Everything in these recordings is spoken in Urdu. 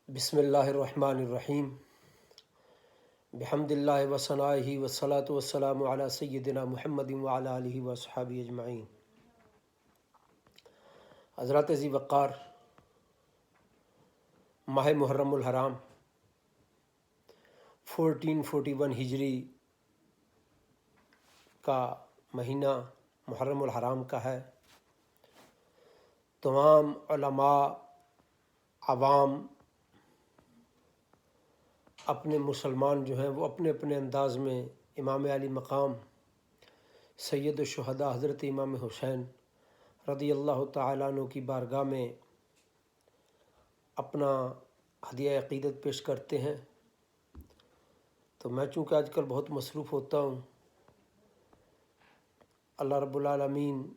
بسم اللہ الرحمن الرحیم بحمد اللہ وثنائہ والصلاة والسلام علی سیدنا محمد وعلی آلہ واصحابہ اجمعین۔ حضرات ذی وقار، ماہ محرم الحرام 1441 ہجری کا مہینہ محرم الحرام کا ہے۔ تمام علماء، عوام، اپنے مسلمان جو ہیں وہ اپنے اپنے انداز میں امام علی مقام سید الشہداء حضرت امام حسین رضی اللہ تعالیٰ عنہ کی بارگاہ میں اپنا ہدیہ عقیدت پیش کرتے ہیں۔ تو میں چونکہ آج کل بہت مصروف ہوتا ہوں، اللہ رب العالمین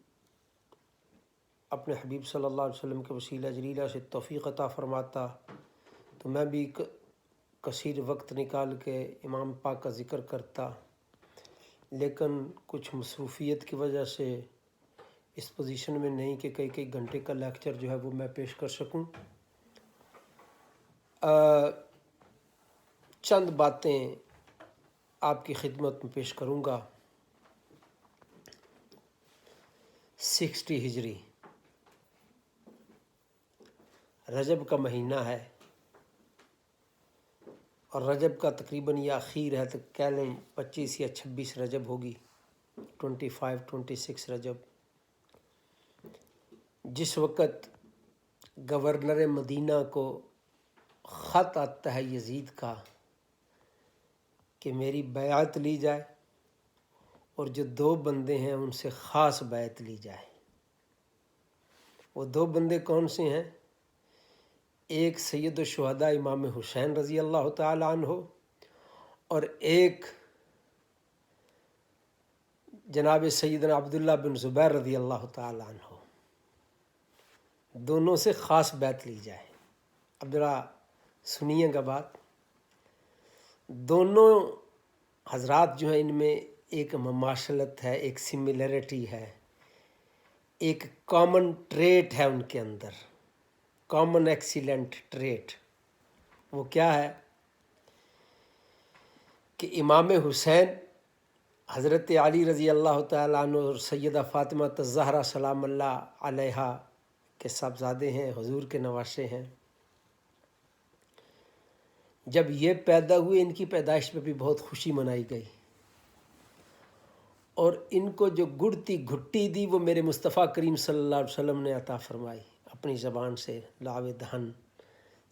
اپنے حبیب صلی اللہ علیہ وسلم کے وسیلہ جلیلہ سے توفیق عطا فرماتا تو میں بھی کثیر وقت نکال کے امام پاک کا ذکر کرتا، لیکن کچھ مصروفیت کی وجہ سے اس پوزیشن میں نہیں کہ کئی گھنٹے کا لیکچر جو ہے وہ میں پیش کر سکوں۔ چند باتیں آپ کی خدمت میں پیش کروں گا۔ 60 ہجری رجب کا مہینہ ہے، اور رجب کا تقریباً یہ اخیر ہے، تو کہہ لیں 25 یا 26 رجب ہوگی، 25-26 رجب، جس وقت گورنر مدینہ کو خط آتا ہے یزید کا کہ میری بیعت لی جائے، اور جو 2 بندے ہیں ان سے خاص بیعت لی جائے۔ وہ 2 بندے کون سے ہیں؟ ایک سید الشہداء امام حسین رضی اللہ تعالیٰ عنہ، اور ایک جناب سیدنا عبداللہ بن زبیر رضی اللہ تعالیٰ عنہ۔ دونوں سے خاص بیعت لی جائے۔ اب ذرا سنیے گا بات۔ دونوں حضرات جو ہیں ان میں ایک مماثلت ہے، ایک سملیرٹی ہے، ایک کامن ٹریٹ ہے ان کے اندر، کامن ایکسیلنٹ ٹریٹ۔ وہ کیا ہے کہ امام حسین حضرت علی رضی اللہ تعالیٰ عنہ اور سیدہ فاطمہ الزہرا سلام اللہ علیہا کے صاحبزادے ہیں، حضور کے نواسے ہیں۔ جب یہ پیدا ہوئے ان کی پیدائش پہ بھی بہت خوشی منائی گئی، اور ان کو جو گڑتی گھٹی دی وہ میرے مصطفیٰ کریم صلی اللہ علیہ وسلم نے عطا فرمائی، اپنی زبان سے لاو دہن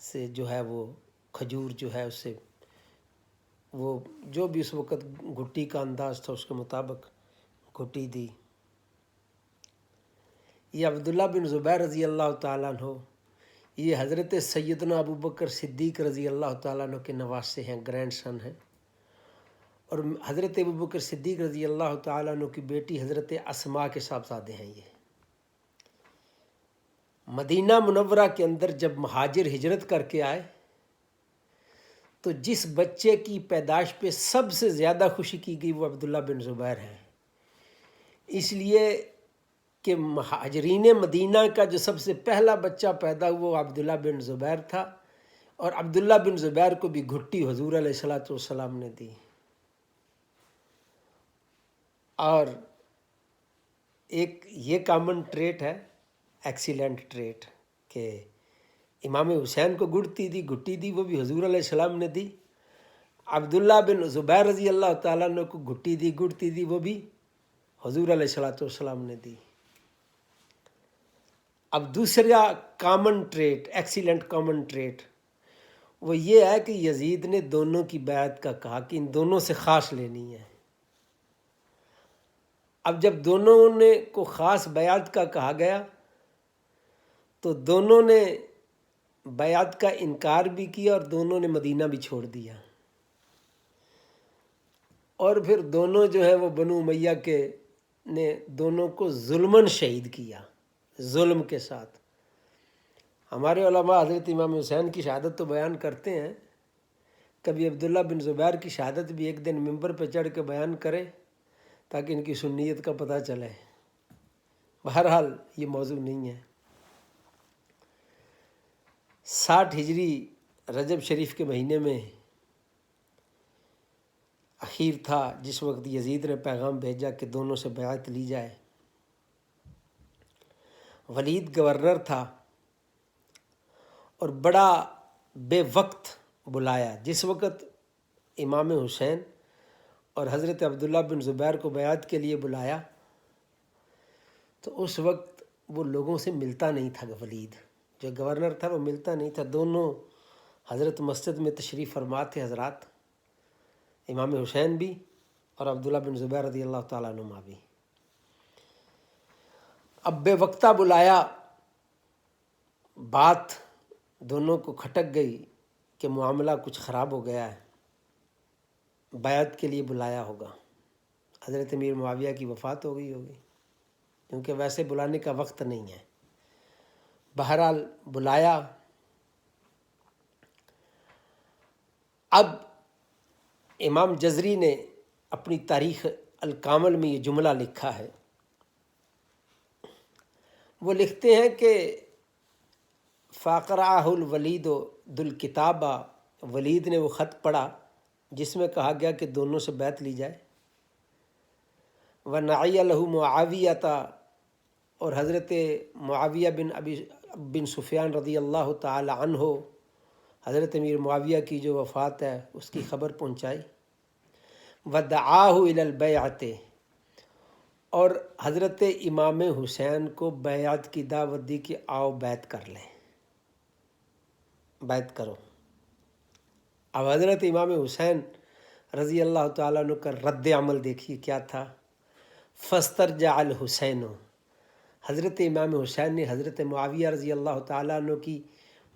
سے جو ہے وہ کھجور جو ہے اس سے وہ جو بھی اس وقت گھٹی کا انداز تھا اس کے مطابق گھٹی دی۔ یہ عبداللہ بن زبیر رضی اللہ تعالیٰ عنہ، یہ حضرت سیدنا ابو بکر صدیق رضی اللہ تعالیٰ عنہ کے نواسے ہیں، گرینڈ سن ہیں، اور حضرت ابو بکر صدیق رضی اللہ تعالیٰ عنہ کی بیٹی حضرت اسماء کے صاحبزادے ہیں۔ یہ مدینہ منورہ کے اندر جب مہاجر ہجرت کر کے آئے تو جس بچے کی پیدائش پہ سب سے زیادہ خوشی کی گئی وہ عبداللہ بن زبیر ہیں، اس لیے کہ مہاجرین مدینہ کا جو سب سے پہلا بچہ پیدا ہوا وہ عبداللہ بن زبیر تھا، اور عبداللہ بن زبیر کو بھی گھٹی حضور علیہ الصلاۃ والسلام نے دی۔ اور ایک یہ کامن ٹریٹ ہے، ایکسیلنٹ ٹریٹ، کہ امام حسین کو گھٹی دی وہ بھی حضور علیہ السلام نے دی، عبداللہ بن زبیر رضی اللہ تعالیٰ عنہ کو گھٹی دی وہ بھی حضور علیہ الصلاۃ والسلام نے دی۔ اب دوسرا common trait, excellent common trait, وہ یہ ہے کہ یزید نے دونوں کی بیعت کا کہا کہ ان دونوں سے خاص لینی ہے۔ اب جب دونوں نے کو خاص بیعت کا کہا گیا تو دونوں نے بیعت کا انکار بھی کیا اور دونوں نے مدینہ بھی چھوڑ دیا، اور پھر دونوں جو ہیں وہ بنو امیہ کے نے دونوں کو ظلماً شہید کیا، ظلم کے ساتھ۔ ہمارے علماء حضرت امام حسین کی شہادت تو بیان کرتے ہیں، کبھی عبداللہ بن زبیر کی شہادت بھی ایک دن ممبر پہ چڑھ کے بیان کرے تاکہ ان کی سنیت کا پتہ چلے۔ بہرحال یہ موضوع نہیں ہے۔ 60 ہجری رجب شریف کے مہینے میں اخیر تھا جس وقت یزید نے پیغام بھیجا کہ دونوں سے بیعت لی جائے۔ ولید گورنر تھا اور بڑا بے وقت بلایا۔ جس وقت امام حسین اور حضرت عبداللہ بن زبیر کو بیعت کے لیے بلایا تو اس وقت وہ لوگوں سے ملتا نہیں تھا۔ ولید جو گورنر تھا وہ ملتا نہیں تھا۔ دونوں حضرت مسجد میں تشریف فرما تھے حضرات، امام حسین بھی اور عبداللہ بن زبیر رضی اللہ تعالیٰ عنہما بھی۔ اب بے وقتہ بلایا، بات دونوں کو کھٹک گئی کہ معاملہ کچھ خراب ہو گیا ہے، بیعت کے لیے بلایا ہوگا، حضرت امیر معاویہ کی وفات ہو گئی ہوگی، کیونکہ ویسے بلانے کا وقت نہیں ہے۔ بہرحال بلایا۔ اب امام جزری نے اپنی تاریخ الکامل میں یہ جملہ لکھا ہے۔ وہ لکھتے ہیں کہ فَقَرَأَهُ الْوَلِيدُ ذُو الْكِتَابَ، ولید نے وہ خط پڑھا جس میں کہا گیا کہ دونوں سے بیعت لی جائے۔ وَنَعِيَ لَهُ مُعَاوِيَةَ، اور حضرت معاویہ بن سفیان رضی اللہ تعالی عنہ، حضرت امیر معاویہ کی جو وفات ہے اس کی خبر پہنچائی۔ وَدَعَاهُ إِلَى الْبَيْعَةِ، اور حضرت امام حسین کو بیعت کی دعوت دی کہ آؤ بیعت کر لیں، بیعت کرو۔ اب حضرت امام حسین رضی اللہ تعالیٰ عنہ کا رد عمل دیکھیے کیا تھا۔ فَاسْتَرْجَعَ الْحُسَيْنُ، حضرت امام حسین نے حضرت معاویہ رضی اللہ تعالیٰ عنہ کی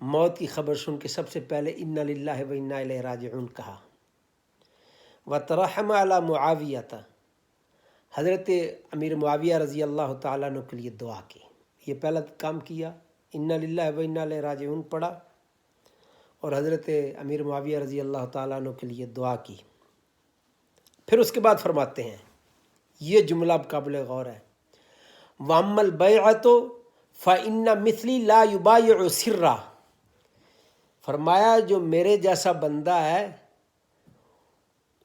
موت کی خبر سن کے سب سے پہلے اِنَّا لِلَّهِ وَإِنَّا إِلَيْهِ رَاجِعُونَ کہا۔ وَتَرَحَمَ عَلَى مُعَاوِيَةَ، حضرت امیر معاویہ رضی اللہ تعالیٰ عنہ کے لیے دعا کی۔ یہ پہلا کام کیا، اِنَّا لِلَّهِ وَإِنَّا إِلَيْهِ رَاجِعُونَ پڑھا اور حضرت امیر معاویہ رضی اللہ تعالیٰ عنہ کے لیے دعا کی۔ پھر اس کے بعد فرماتے ہیں، یہ جملہ قابل غور ہے، وَأَمَّا الْبَيْعَةُ فَإِنَّ مِثْلِي لَا يُبَايِعُ سِرًّا، فرمایا جو میرے جیسا بندہ ہے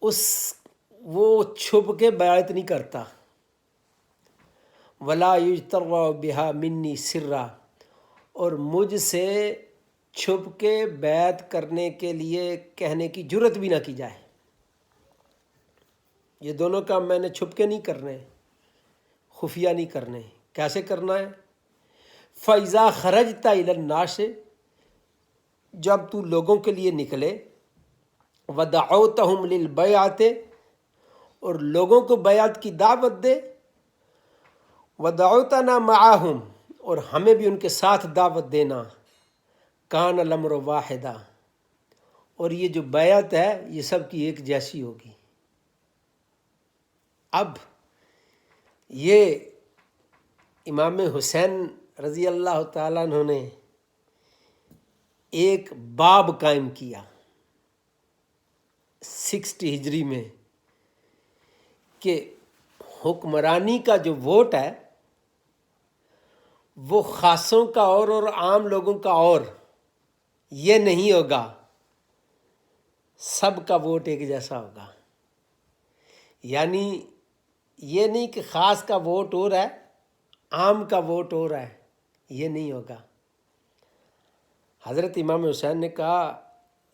وہ چھپ کے بیعت نہیں کرتا۔ وَلَا يُجْتَرَّ بِهَا مِنِّي سِرًّا، اور مجھ سے چھپ کے بیعت کرنے کے لیے کہنے کی جرت بھی نہ کی جائے۔ یہ دونوں کام میں نے چھپ کے نہیں کرنے، خفیہ نہیں کرنے۔ کیسے کرنا ہے؟ فَإِذَا خَرَجْتَ إِلَى النَّاسِ، جب تو لوگوں کے لیے نکلے، وَدَعَوْتَهُمْ لِلْبَيْعَةِ، اور لوگوں کو بیعت کی دعوت دے، وَدَعَوْتَنَا مَعَهُمْ، اور ہمیں بھی ان کے ساتھ دعوت دینا، کان الامر واحدہ، اور یہ جو بیعت ہے یہ سب کی ایک جیسی ہوگی۔ اب یہ امام حسین رضی اللہ تعالیٰ عنہ نے ایک باب قائم کیا 60 ہجری میں کہ حکمرانی کا جو ووٹ ہے وہ خاصوں کا اور عام لوگوں کا اور یہ نہیں ہوگا، سب کا ووٹ ایک جیسا ہوگا۔ یعنی یہ نہیں کہ خاص کا ووٹ ہو رہا ہے عام کا ووٹ ہو رہا ہے، یہ نہیں ہوگا۔ حضرت امام حسین نے کہا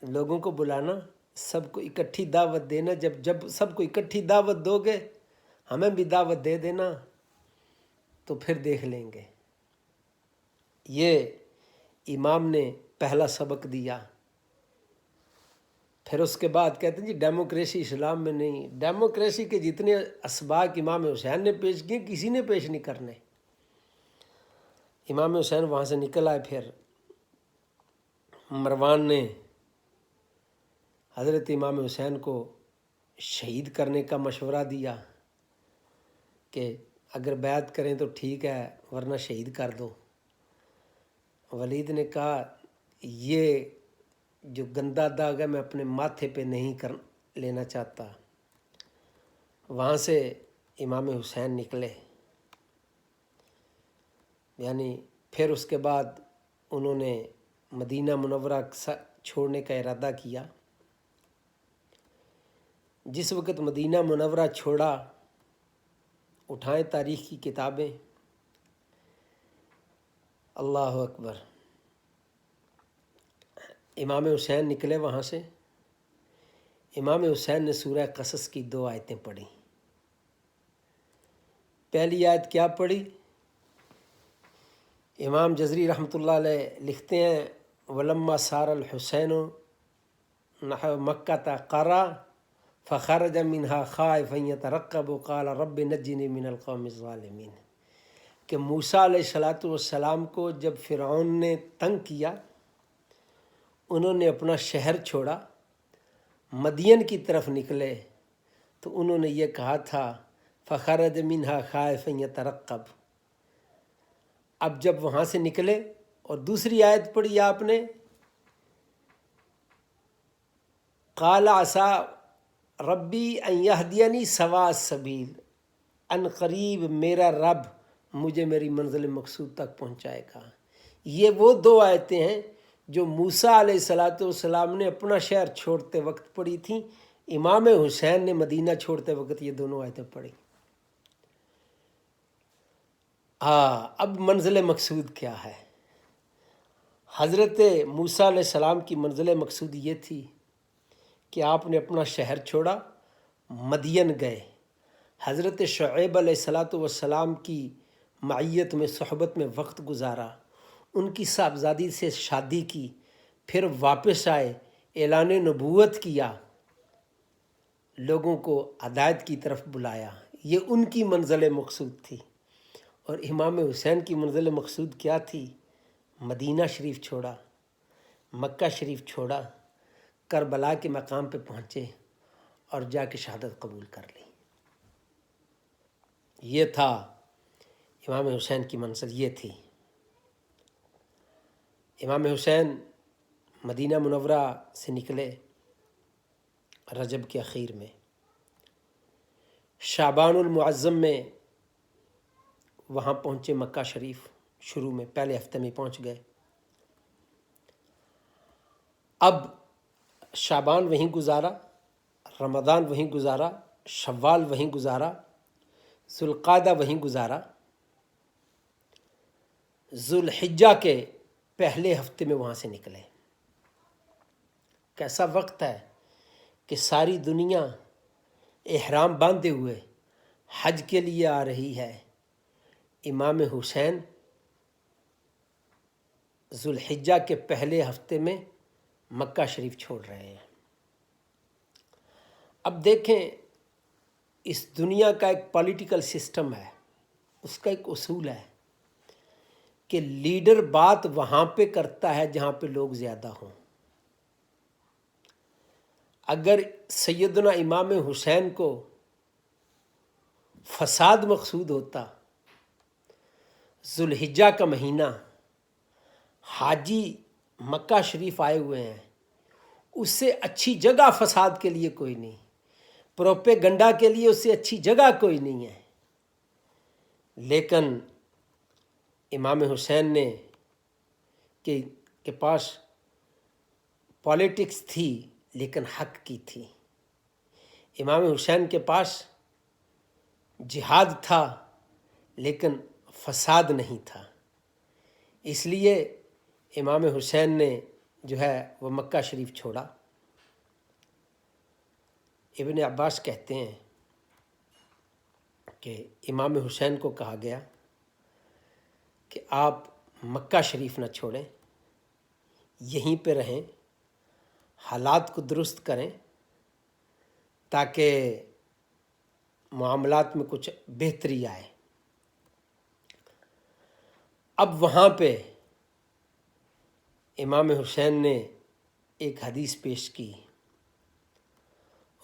لوگوں کو بلانا، سب کو اکٹھی دعوت دینا، جب سب کو اکٹھی دعوت دو گے ہمیں بھی دعوت دے دینا تو پھر دیکھ لیں گے۔ یہ امام نے پہلا سبق دیا۔ پھر اس کے بعد کہتے ہیں جی ڈیموکریسی اسلام میں نہیں، ڈیموکریسی کے جتنے اسباق امام حسین نے پیش کیے کسی نے پیش نہیں کرنے۔ امام حسین وہاں سے نکل آئے، پھر مروان نے حضرت امام حسین کو شہید کرنے کا مشورہ دیا کہ اگر بیعت کریں تو ٹھیک ہے ورنہ شہید کر دو۔ ولید نے کہا یہ جو گندا داغ ہے میں اپنے ماتھے پہ نہیں لینا چاہتا۔ وہاں سے امام حسین نکلے، یعنی پھر اس کے بعد انہوں نے مدینہ منورہ چھوڑنے کا ارادہ کیا۔ جس وقت مدینہ منورہ چھوڑا، اٹھائیں تاریخ کی کتابیں، اللہ اکبر، امام حسین نکلے وہاں سے۔ امام حسین نے سورہ قصص کی 2 آیتیں پڑھی۔ پہلی آیت کیا پڑھی؟ امام جزری رحمۃ اللہ علیہ لکھتے ہیں وَلَمَّا سَارَ الْحُسَيْنُ نَحْوَ مَكَّةَ قَرَّ فَخَرَجَ مِنْهَا خَائِفًا يَتَرَقَّبُ قَالَ رَبِّ نَجِّنِي مِنَ الْقَوْمِ الظَّالِمِينَ کہ موسیٰ علیہ السلام کو جب فرعون نے تنگ کیا، انہوں نے اپنا شہر چھوڑا، مدین کی طرف نکلے، تو انہوں نے یہ کہا تھا فَخَرَجَ مِنْهَا خَائِفًا يَتَرَقَّبُ۔ اب جب وہاں سے نکلے اور دوسری آیت پڑھی آپ نے، قَالَ عَسَىٰ رَبِّي أَن يَهْدِيَنِي سَوَاءَ السَّبِيلِ، ان قریب میرا رب مجھے میری منزل مقصود تک پہنچائے گا۔ یہ وہ 2 آیتیں ہیں جو موسیٰ علیہ السلام نے اپنا شہر چھوڑتے وقت پڑھی تھیں۔ امام حسین نے مدینہ چھوڑتے وقت یہ دونوں آیتیں پڑھی۔ اب منزل مقصود کیا ہے؟ حضرت موسیٰ علیہ السلام کی منزل مقصود یہ تھی کہ آپ نے اپنا شہر چھوڑا، مدین گئے، حضرت شعیب علیہ السلام کی معیت میں، صحبت میں وقت گزارا، ان کی صاحبزادی سے شادی کی، پھر واپس آئے، اعلان نبوت کیا، لوگوں کو ہدایت کی طرف بلایا۔ یہ ان کی منزل مقصود تھی۔ اور امام حسین کی منزل مقصود کیا تھی؟ مدینہ شریف چھوڑا، مکہ شریف چھوڑا، کربلا کے مقام پہ پہنچے اور جا کے شہادت قبول کر لی۔ یہ تھا امام حسین کی منزل، یہ تھی۔ امام حسین مدینہ منورہ سے نکلے رجب کے اخیر میں، شعبان المعظم میں وہاں پہنچے، مکہ شریف شروع میں پہلے ہفتے میں پہنچ گئے۔ اب شعبان وہیں گزارا، رمضان وہیں گزارا، شوال وہیں گزارا، ذوالقعدہ وہیں گزارا، ذوالحجہ کے پہلے ہفتے میں وہاں سے نکلے۔ کیسا وقت ہے کہ ساری دنیا احرام باندھے ہوئے حج کے لیے آ رہی ہے، امام حسین ذوالحجہ کے پہلے ہفتے میں مکہ شریف چھوڑ رہے ہیں۔ اب دیکھیں، اس دنیا کا ایک پولیٹیکل سسٹم ہے، اس کا ایک اصول ہے کہ لیڈر بات وہاں پہ کرتا ہے جہاں پہ لوگ زیادہ ہوں۔ اگر سیدنا امام حسین کو فساد مقصود ہوتا، ذوالحجہ کا مہینہ، حاجی مکہ شریف آئے ہوئے ہیں، اس سے اچھی جگہ فساد کے لیے کوئی نہیں، پروپیگنڈا کے لیے اس سے اچھی جگہ کوئی نہیں ہے۔ لیکن امام حسین نے کے پاس پالیٹکس تھی لیکن حق کی تھی۔ امام حسین کے پاس جہاد تھا لیکن فساد نہیں تھا، اس لیے امام حسین نے جو ہے وہ مکہ شریف چھوڑا۔ ابن عباس کہتے ہیں کہ امام حسین کو کہا گیا کہ آپ مکہ شریف نہ چھوڑیں، یہیں پہ رہیں، حالات کو درست کریں تاکہ معاملات میں کچھ بہتری آئے۔ اب وہاں پہ امام حسین نے ایک حدیث پیش کی،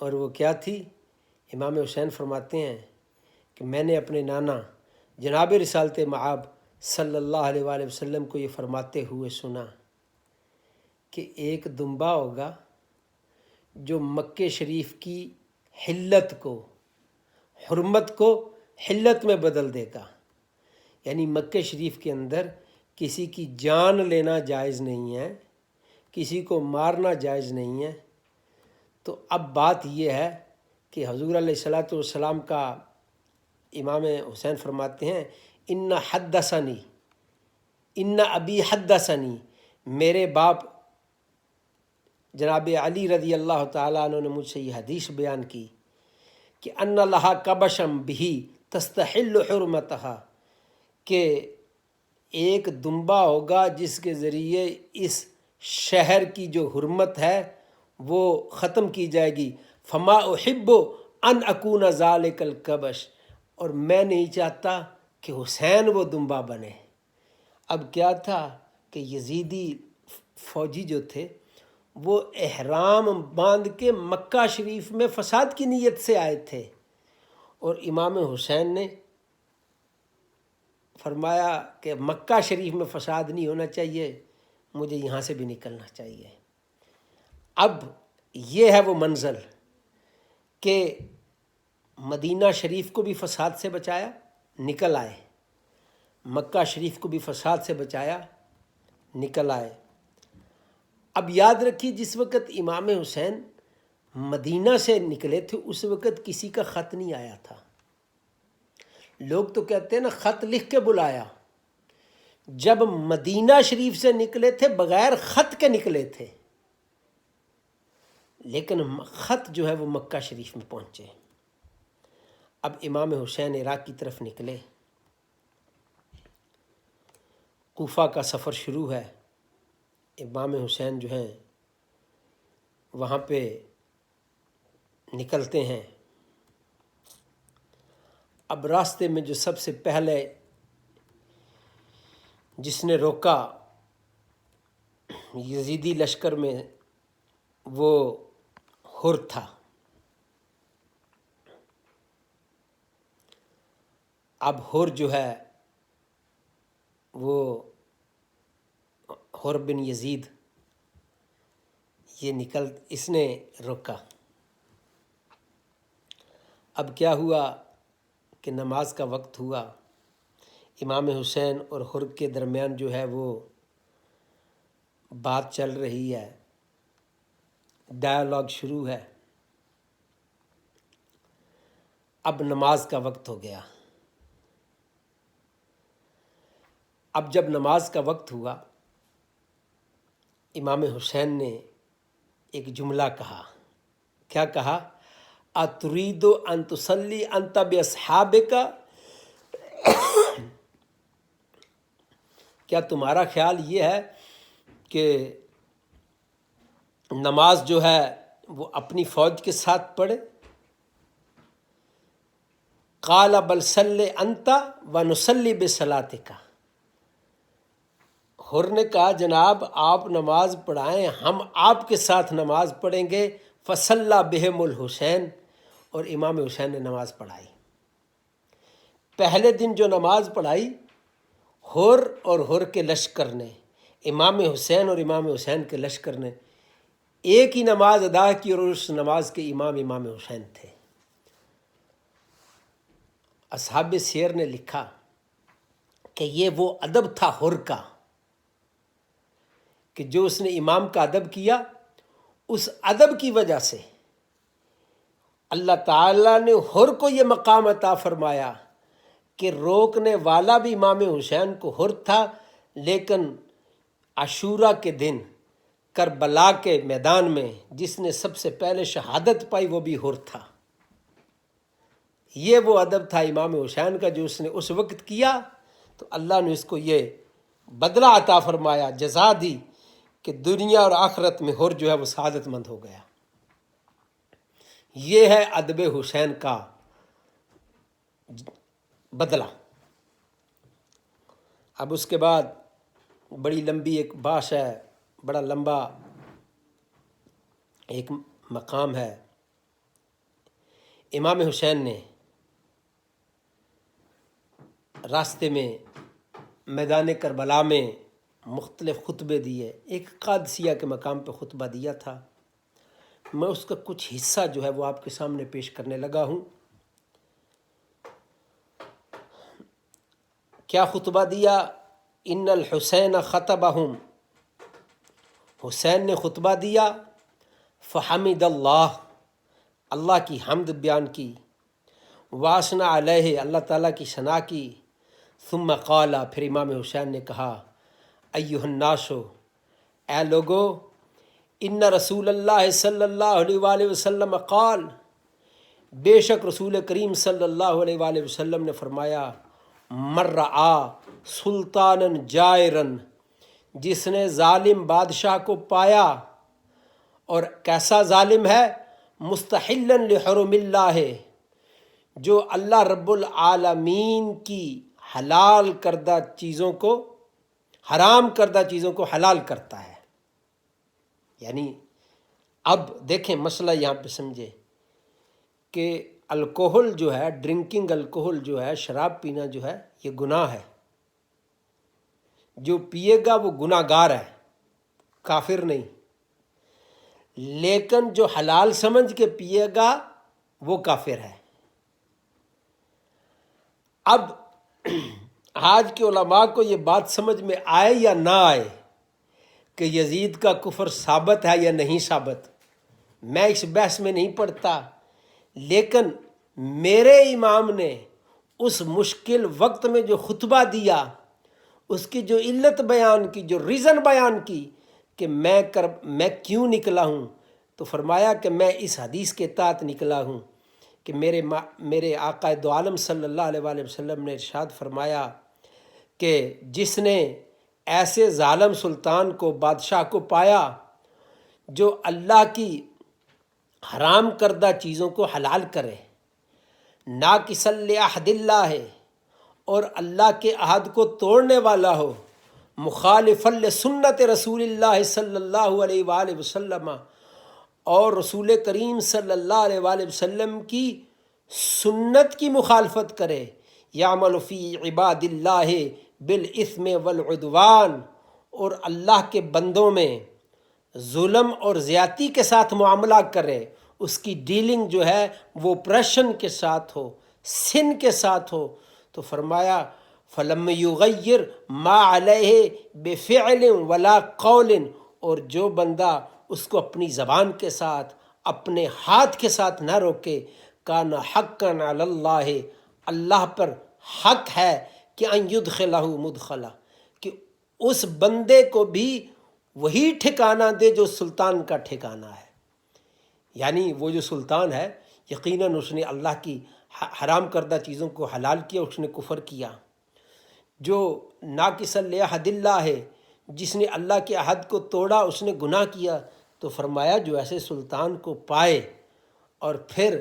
اور وہ کیا تھی؟ امام حسین فرماتے ہیں کہ میں نے اپنے نانا جناب رسالت مآب صلی اللہ علیہ وآلہ وسلم کو یہ فرماتے ہوئے سنا کہ ایک دمبا ہوگا جو مکہ شریف کی حلت کو، حرمت کو حلت میں بدل دے گا، یعنی مکہ شریف کے اندر کسی کی جان لینا جائز نہیں ہے، کسی کو مارنا جائز نہیں ہے۔ تو اب بات یہ ہے کہ حضور علیہ الصلاۃ والسلام کا امام حسین فرماتے ہیں ان حدثنی ان ابی حدثنی، میرے باپ جناب علی رضی اللہ تعالیٰ عنہ نے مجھ سے یہ حدیث بیان کی کہ ان لہا کبشم بھی تستحل حرمتہا، کہ ایک دمبا ہوگا جس کے ذریعے اس شہر کی جو حرمت ہے وہ ختم کی جائے گی۔ فما احب ان اکون ذالک الکبش، اور میں نہیں چاہتا کہ حسین وہ دمبا بنے۔ اب کیا تھا کہ یزیدی فوجی جو تھے وہ احرام باندھ کے مکہ شریف میں فساد کی نیت سے آئے تھے، اور امام حسین نے فرمایا کہ مکہ شریف میں فساد نہیں ہونا چاہیے، مجھے یہاں سے بھی نکلنا چاہیے۔ اب یہ ہے وہ منزل کہ مدینہ شریف کو بھی فساد سے بچایا، نکل آئے، مکہ شریف کو بھی فساد سے بچایا، نکل آئے۔ اب یاد رکھیے جس وقت امام حسین مدینہ سے نکلے تھے اس وقت کسی کا خط نہیں آیا تھا۔ لوگ تو کہتے ہیں نا خط لکھ کے بلایا، جب مدینہ شریف سے نکلے تھے بغیر خط کے نکلے تھے، لیکن خط جو ہے وہ مکہ شریف میں پہنچے۔ اب امام حسین عراق کی طرف نکلے، کوفہ کا سفر شروع ہے۔ امام حسین جو ہیں وہاں پہ نکلتے ہیں۔ اب راستے میں جو سب سے پہلے جس نے روکا یزیدی لشکر میں وہ حر تھا۔ اب حر جو ہے وہ حر بن یزید اس نے روکا۔ اب کیا ہوا کہ نماز کا وقت ہوا، امام حسین اور حر کے درمیان جو ہے وہ بات چل رہی ہے، ڈائیلاگ شروع ہے۔ اب نماز کا وقت ہو گیا۔ اب جب نماز کا وقت ہوا امام حسین نے ایک جملہ کہا۔ کیا کہا؟ اتريد ان تصلي انت باصحابك، کیا تمہارا خیال یہ ہے کہ نماز جو ہے وہ اپنی فوج کے ساتھ پڑھے؟ قال بل صل انت ونصلي بصلاتك، حر نے کہا جناب آپ نماز پڑھائیں، ہم آپ کے ساتھ نماز پڑھیں گے۔ فصلى بهم الحسین، اور امام حسین نے نماز پڑھائی۔ پہلے دن جو نماز پڑھائی حر اور حر کے لشکر نے، امام حسین اور امام حسین کے لشکر نے ایک ہی نماز ادا کی، اور اس نماز کے امام حسین تھے۔ اصحاب سیر نے لکھا کہ یہ وہ ادب تھا حر کا کہ جو اس نے امام کا ادب کیا، اس ادب کی وجہ سے اللہ تعالیٰ نے حر کو یہ مقام عطا فرمایا کہ روکنے والا بھی امام حسین کو حر تھا، لیکن عاشوراء کے دن کربلا کے میدان میں جس نے سب سے پہلے شہادت پائی وہ بھی حر تھا۔ یہ وہ ادب تھا امام حسین کا جو اس نے اس وقت کیا، تو اللہ نے اس کو یہ بدلہ عطا فرمایا، جزا دی کہ دنیا اور آخرت میں حر جو ہے وہ سعادت مند ہو گیا۔ یہ ہے ادب حسین کا بدلہ۔ اب اس کے بعد بڑی لمبی ایک بحث ہے، بڑا لمبا ایک مقام ہے۔ امام حسین نے راستے میں میدان کربلا میں مختلف خطبے دیے۔ ایک قادسیہ کے مقام پہ خطبہ دیا تھا، میں اس کا کچھ حصہ جو ہے وہ آپ کے سامنے پیش کرنے لگا ہوں۔ کیا خطبہ دیا؟ ان الحسین خطبہم، حسین نے خطبہ دیا، فحمد اللہ، اللہ کی حمد بیان کی، واسنا علیہ، اللہ تعالیٰ کی ثنا کی، ثم قال، پھر امام حسین نے کہا، ایھا الناس، اے لوگو، ان رسول اللہ صلی اللہ علیہ وآلہ وسلم قال، بے شک رسول کریم صلی اللہ علیہ وآلہ وسلم نے فرمایا، من رعا سلطانا جائرا، جس نے ظالم بادشاہ کو پایا، اور کیسا ظالم ہے، مستحلا لحرم اللہ، جو اللہ رب العالمین کی حلال کردہ چیزوں کو، حرام کردہ چیزوں کو حلال کرتا ہے۔ یعنی اب دیکھیں مسئلہ یہاں پہ سمجھے کہ الکوہل جو ہے، ڈرنکنگ الکوہل جو ہے، شراب پینا جو ہے، یہ گناہ ہے۔ جو پیے گا وہ گناہ گار ہے، کافر نہیں۔ لیکن جو حلال سمجھ کے پیے گا وہ کافر ہے۔ اب آج کے علماء کو یہ بات سمجھ میں آئے یا نہ آئے کہ یزید کا کفر ثابت ہے یا نہیں ثابت، میں اس بحث میں نہیں پڑھتا، لیکن میرے امام نے اس مشکل وقت میں جو خطبہ دیا، اس کی جو علت بیان کی، جو ریزن بیان کی کہ میں کیوں نکلا ہوں، تو فرمایا کہ میں اس حدیث کے تحت نکلا ہوں کہ میرے آقا دو عالم صلی اللہ علیہ وآلہ وسلم نے ارشاد فرمایا کہ جس نے ایسے ظالم سلطان کو، بادشاہ کو پایا جو اللہ کی حرام کردہ چیزوں کو حلال کرے، ناقص لعہد اللہ ہے، اور اللہ کے عہد کو توڑنے والا ہو، مخالف لسنت رسول اللہ صلی اللہ علیہ وآلہ وسلم، اور رسول کریم صلی اللہ علیہ وآلہ وسلم کی سنت کی مخالفت کرے، یعمل فی عباد اللہ بالاثم والعدوان، اور اللہ کے بندوں میں ظلم اور زیادتی کے ساتھ معاملہ کرے، اس کی ڈیلنگ جو ہے وہ اپریشن کے ساتھ ہو، سن کے ساتھ ہو، تو فرمایا فلم یغیر ما علیہ بفعل ولا قول، اور جو بندہ اس کو اپنی زبان کے ساتھ، اپنے ہاتھ کے ساتھ نہ روکے، کان حقا علی اللہ، اللہ پر حق ہے کہ ان یدخلہ مدخلہ، کہ اس بندے کو بھی وہی ٹھکانہ دے جو سلطان کا ٹھکانہ ہے۔ یعنی وہ جو سلطان ہے، یقیناً اس نے اللہ کی حرام کردہ چیزوں کو حلال کیا، اس نے کفر کیا۔ جو ناقص لعہد اللہ ہے، جس نے اللہ کے عہد کو توڑا، اس نے گناہ کیا۔ تو فرمایا جو ایسے سلطان کو پائے اور پھر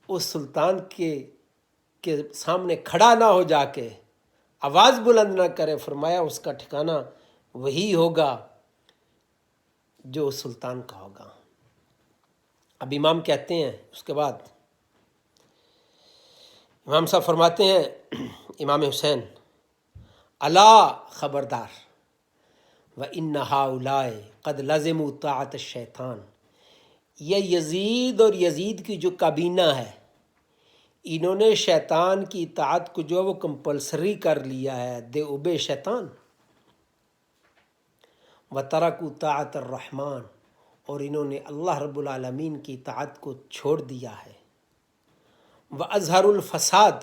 اس سلطان کے سامنے کھڑا نہ ہو جا کے آواز بلند نہ کرے، فرمایا اس کا ٹھکانہ وہی ہوگا جو اس سلطان کا ہوگا۔ اب امام کہتے ہیں، اس کے بعد امام صاحب فرماتے ہیں، امام حسین، الا خبردار، وَإِنَّ هَؤُلَاءِ قَدْ لَزِمُوا طَاعَةَ الشیطان، یہ یزید اور یزید کی جو کابینہ ہے، انہوں نے شیطان کی اطاعت کو جو وہ کمپلسری کر لیا ہے، دے اوبے شیطان، وَتَرَكُوا طَاعَةَ الرحمن، اور انہوں نے اللہ رب العالمین کی اطاعت کو چھوڑ دیا ہے، وَأَظْهَرُوا الْفَسَاد،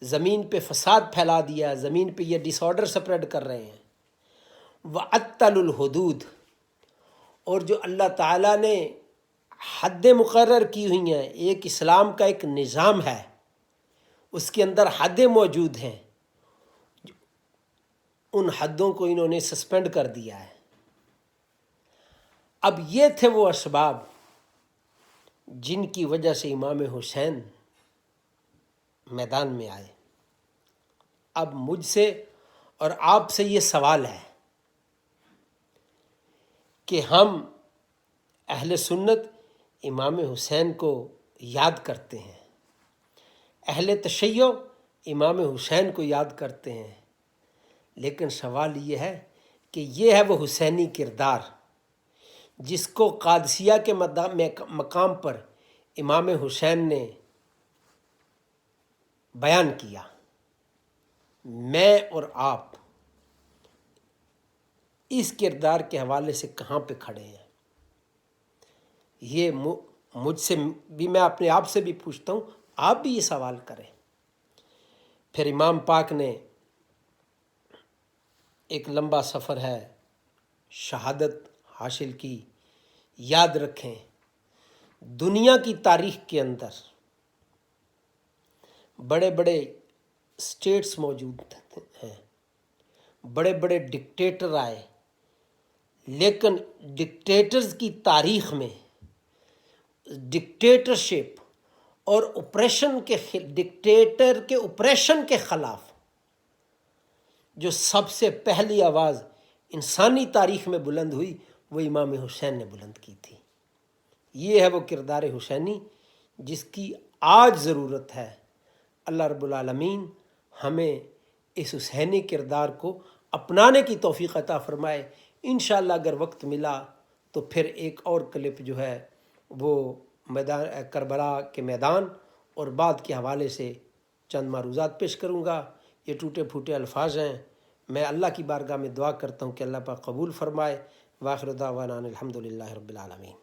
زمین پہ فساد پھیلا دیا ہے، زمین پہ یہ ڈس آرڈر سپریڈ کر رہے ہیں، وَأَتَّلُوا الْحُدُودِ، اور جو اللہ تعالیٰ نے حد مقرر کی ہوئی ہیں، ایک اسلام کا ایک نظام ہے، اس کے اندر حدیں موجود ہیں، ان حدوں کو انہوں نے سسپینڈ کر دیا ہے۔ اب یہ تھے وہ اسباب جن کی وجہ سے امام حسین میدان میں آئے۔ اب مجھ سے اور آپ سے یہ سوال ہے کہ ہم اہل سنت امام حسین کو یاد کرتے ہیں، اہل تشیع امام حسین کو یاد کرتے ہیں، لیکن سوال یہ ہے کہ یہ ہے وہ حسینی کردار جس کو قادسیہ کے مقام پر امام حسین نے بیان کیا۔ میں اور آپ اس کردار کے حوالے سے کہاں پہ کھڑے ہیں؟ یہ مجھ سے بھی، میں اپنے آپ سے بھی پوچھتا ہوں، آپ بھی یہ سوال کریں۔ پھر امام پاک نے ایک لمبا سفر ہے، شہادت حاصل کی۔ یاد رکھیں، دنیا کی تاریخ کے اندر بڑے بڑے اسٹیٹس موجود ہیں، بڑے بڑے ڈکٹیٹر آئے، لیکن ڈکٹیٹرز کی تاریخ میں ڈکٹیٹرشپ اور ڈکٹیٹر کے اپریشن کے خلاف جو سب سے پہلی آواز انسانی تاریخ میں بلند ہوئی وہ امام حسین نے بلند کی تھی۔ یہ ہے وہ کردار حسینی جس کی آج ضرورت ہے۔ اللہ رب العالمین ہمیں اس حسینی کردار کو اپنانے کی توفیق عطا فرمائے۔ انشاءاللہ اگر وقت ملا تو پھر ایک اور کلپ جو ہے وہ میدان کربلا کے میدان اور بعد کے حوالے سے چند معروضات پیش کروں گا۔ یہ ٹوٹے پھوٹے الفاظ ہیں، میں اللہ کی بارگاہ میں دعا کرتا ہوں کہ اللہ پاک قبول فرمائے۔ وآخر دعوانا الحمدللہ رب العالمین۔